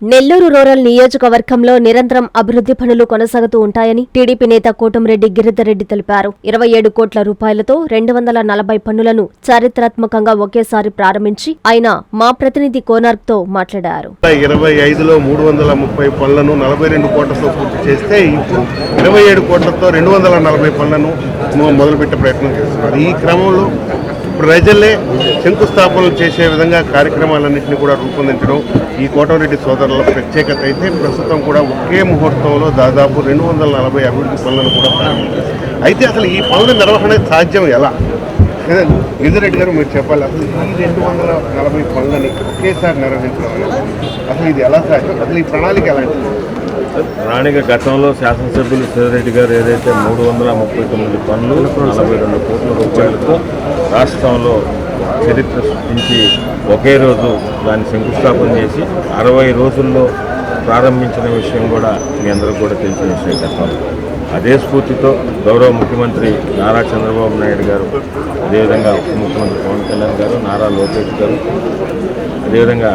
Nellore rural నియోజకవర్గంలో నిరంతరం అభివృద్ధి పనులు కొనసాగుతూ ఉంటాయని టీడీపీ నేత కోటంరెడ్డి గిరిధర్రెడ్డి తెలిపారు. 27 కోట్ల రూపాయలతో 240 పనులను చారిత్రాత్మకంగా ఒకేసారి ప్రారంభించి ఆయన మా ప్రతినిధి కోనార్క్తో మాట్లాడారు. 25లో 330 పనులను 42 కోట్లతో పూర్తి చేస్తే ఇప్పుడు 27 కోట్లతో 240 పనులను మొదలుపెట్టే ప్రయత్నం చేస్తున్నారు. ఈ క్రమంలో ప్రజలే శంకుస్థాపనలు చేసే విధంగా కార్యక్రమాలన్నింటినీ కూడా రూపొందించడం ఈ కోటంరెడ్డి సోదరుల ప్రత్యేకత అయితే ప్రస్తుతం కూడా ఒకే ముహూర్తంలో దాదాపు 240 అభివృద్ధి పనులను కూడా ప్రారంభించారు. అయితే అసలు ఈ పనుల నిర్వహణ సాధ్యం ఎలా? గిరిధర్రెడ్డి గారు మీరు చెప్పాలి, అసలు ఈ 240 పనులని ఒకేసారి నిర్వహించడం అసలు ఇది ఎలా సాధ్యం? అసలు ఈ ప్రణాళిక ఎలాంటిది? ప్రణాళిక గతంలో శాసనసభ్యులు గిరిధర్రెడ్డి గారు ఏదైతే 339 పనులు 42 కోట్ల రూపాయలతో రాష్ట్రంలో చరిత్ర సృష్టించి ఒకే రోజు దాన్ని శంకుస్థాపన చేసి 60 రోజుల్లో ప్రారంభించిన విషయం కూడా మీ అందరికీ కూడా తెలిసిన విషయం. గతంలో అదే స్ఫూర్తితో గౌరవ ముఖ్యమంత్రి నారా చంద్రబాబు నాయుడు గారు, అదేవిధంగా ఉప ముఖ్యమంత్రి పవన్ కళ్యాణ్ గారు, నారా లోకేష్ గారు, అదేవిధంగా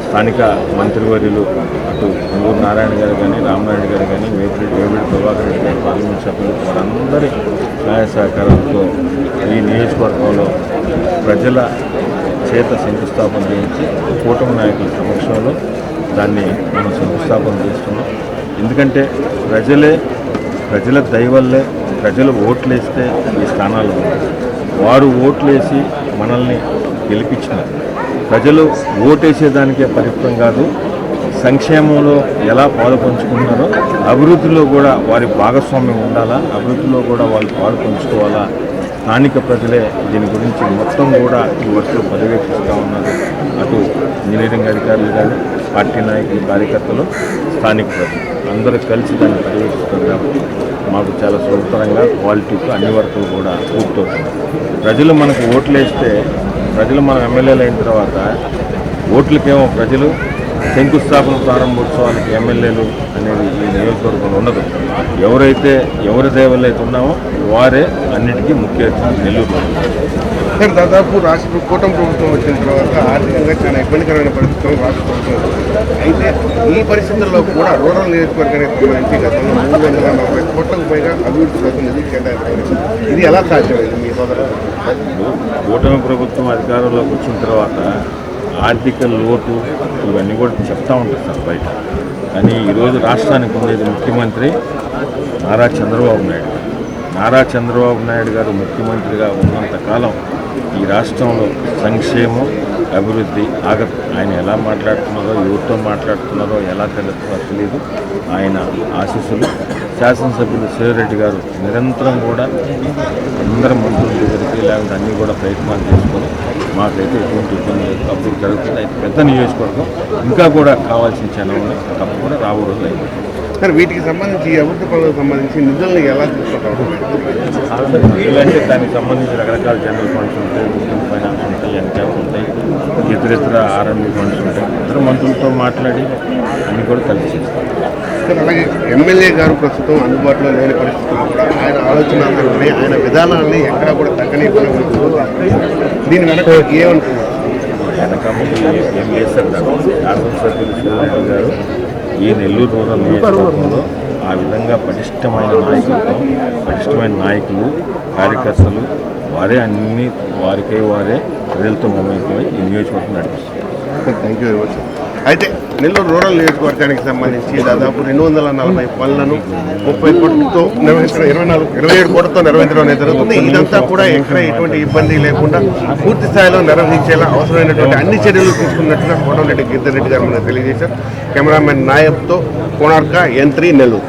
స్థానిక మంత్రివర్యులు అటు నందూరు నారాయణ గారు కానీ, రామనారాయణ గారు కానీ, వేమిరెడ్డి ప్రభాకర్ రెడ్డి గారు, పార్లమెంట్ సభ్యులు వారందరి సహాయ సహకారాలతో ఈ నియోజకవర్గంలో ప్రజల చేత శంకుస్థాపన చేయించి కూటమి నాయకుల సమక్షంలో దాన్ని మనం శంకుస్థాపన చేస్తున్నాం. ఎందుకంటే ప్రజల దయవల్లే ప్రజలు ఓట్లేస్తే ఈ స్థానాలు ఉన్నాయి. వారు ఓట్లేసి మనల్ని గెలిపించినారు. ప్రజలు ఓటేసేదానికే పరిమితం కాదు, సంక్షేమంలో ఎలా పాలు పంచుకుంటున్నారో అభివృద్ధిలో కూడా వారి భాగస్వామ్యం ఉండాలా, అభివృద్ధిలో కూడా వాళ్ళు పాలు పంచుకోవాలా. స్థానిక ప్రజలే దీని గురించి మొత్తం కూడా ఈ వర్షాలు పర్యవేక్షిస్తూ ఉన్నారు. అటు ఇంజనీరింగ్ అధికారులు కానీ, పార్టీ నాయకులు, కార్యకర్తలు, స్థానిక ప్రజలు అందరూ కలిసి దాన్ని పర్యవేక్షిస్తారు. కాబట్టి మాకు చాలా సులభతరంగా క్వాలిటీతో అన్ని వర్కులు కూడా పూర్తవుతుంది. ప్రజలు మనకు ఓట్లేస్తే, ప్రజలు మనం ఎమ్మెల్యేలు అయిన తర్వాత ఓట్లకేమో ప్రజలు, శంకుస్థాపన ప్రారంభోత్సవాలకి ఎమ్మెల్యేలు అనేది ఈ నియోజకవర్గంలో ఉండదు. ఎవరి దేవలైతే ఉన్నామో వారే అన్నిటికీ ముఖ్య అతిథి నెల్లూరు. సార్, దాదాపు రాష్ట్ర కూటమి ప్రభుత్వం వచ్చిన తర్వాత ఆర్థికంగా చాలా ఇబ్బందికరమైన పరిస్థితులు రాష్ట్ర ప్రభుత్వం. అయితే ఈ పరిస్థితుల్లో కూడా రూరల్ నియోజకవర్గానికి సంబంధించి గతంలో 340 కోట్లకు పైగా అభివృద్ధి కోసం నిధులు కేటాయించారు. ఇది ఎలా సాధ్యమైంది మీ సోదరులు? కూటమి ప్రభుత్వం అధికారంలోకి వచ్చిన తర్వాత ఆర్థిక లోటు ఇవన్నీ కూడా చెప్తూ ఉంటారు సార్ బయట. కానీ ఈరోజు రాష్ట్రానికి ఉండేది ముఖ్యమంత్రి నారా చంద్రబాబు నాయుడు. నారా చంద్రబాబు నాయుడు గారు ముఖ్యమంత్రిగా ఉన్నంతకాలం ఈ రాష్ట్రంలో సంక్షేమం, అభివృద్ధి ఆగదు. ఆయన ఎలా మాట్లాడుతున్నారో, ఎవరితో మాట్లాడుతున్నారో, ఎలా తెలుస్తుందో తెలియదు. ఆయన ఆశీస్సులు శాసనసభ్యులు గిరిధర్రెడ్డి గారు నిరంతరం కూడా అందరం మంత్రుల దగ్గరికి లేకపోతే అన్నీ కూడా ప్రయత్నాలు చేసుకొని మాకైతే ఎటువంటి ఇబ్బంది లేదు, అప్పుడు జరుగుతుంది. అయితే పెద్ద నియోజకవర్గం ఇంకా కూడా కావాల్సిన చలవని తప్పకుండా రాబో రోజులు అయిపోతుంది. సార్, వీటికి సంబంధించి అభివృద్ధి పనులకు సంబంధించి నిధులను ఎలా తీసుకుంటారు? నిధులంటే దానికి సంబంధించి రకరకాల జనరల్ ఫండ్స్ ఉంటాయి, ముఖ్యం ఫైనాన్స్ ఉంటాయి, ఎన్కేఎఫ్ ఉంటాయి, ఇతర ఆర్ఎండి ఫండ్స్ ఉంటాయి. ఇతర మంత్రులతో మాట్లాడి అన్ని కూడా కలిసి చేస్తారు. సార్, అలాగే ఎమ్మెల్యే గారు ప్రస్తుతం అందుబాటులో లేని పరిస్థితుల్లో కూడా ఆయన ఆలోచనలని, ఆయన విధానాలని ఎక్కడా కూడా తగ్గనీయకుండా దీని వెనక ఏమనుకున్నారు? వెనక ఏం చేస్తారు శాసనసభ్యులు గిరిధర్రెడ్డి గారు ఈ నెల్లూరు రూరల్ నియోజకవర్గంలో ఆ విధంగా పటిష్టమైన నాయకత్వం, పటిష్టమైన నాయకులు, కార్యకర్తలు వారే అన్ని వారే ప్రజలతో మమేకమై ఈ నియోజకవర్గం నడిపిస్తారు. Thank you very much. అయితే నెల్లూరు రూరల్ నియోజకవర్గానికి సంబంధించి దాదాపు 240 పనులను 30 కోట్లతో నిర్వహించడం, 27 కోట్లతో నిర్వహించడం అనేది జరుగుతుంది. ఇదంతా కూడా ఎక్కడ ఎటువంటి ఇబ్బంది లేకుండా పూర్తి స్థాయిలో నిర్వహించేలా అవసరమైనటువంటి అన్ని చర్యలు తీసుకున్నట్టుగా కోటంరెడ్డి గిరిధర్రెడ్డి గారు మనకు తెలియజేశారు. కెమెరామెన్ నాయబ్తో కోనార్క, N3 నెల్లూరు.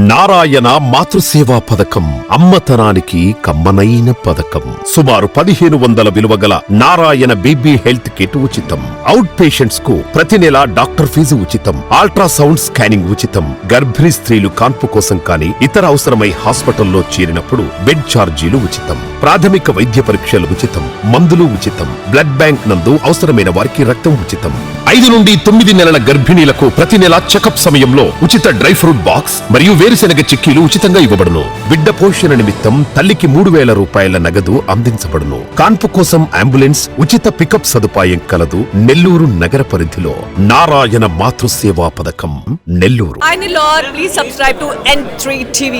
నారాయణ మాతృసేవా పథకం అమ్మతనానికి కమ్మనైన పథకం. సుమారు 1500 విలువగల నారాయణ బీబీ హెల్త్ కిట్ ఉచితం. అవుట్ పేషెంట్స్ కు ప్రతి నెల డాక్టర్ ఫీజు ఉచితం. అల్ట్రాసౌండ్ స్కానింగ్ ఉచితం. గర్భిణీ స్త్రీలు కాన్పు కోసం కానీ ఇతర అవసరమై హాస్పిటల్లో చేరినప్పుడు బెడ్ ఛార్జీలు ఉచితం. ప్రాథమిక వైద్య పరీక్షలు ఉచితం. మందులు ఉచితం. బ్లడ్ బ్యాంక్ నందు అవసరమైన వారికి రక్తం ఉచితం. 5 నుండి 9 నెలల గర్భిణీలకు ప్రతి నెల చెకప్ సమయంలో ఉచిత డ్రై ఫ్రూట్ బాక్స్ మరియు వేరుశెనగ చిక్కీలు ఉచితంగా ఇవ్వబడును. బిడ్డ పోషణ నిమిత్తం తల్లికి 3,000 రూపాయల నగదు అందించబడును. కాన్పు కోసం అంబులెన్స్ ఉచిత పికప్ సదుపాయం కలదు. నెల్లూరు నగర పరిధిలో నారాయణ మాతృసేవా పథకం Nellore. Hi Nilor, please subscribe to N3 TV.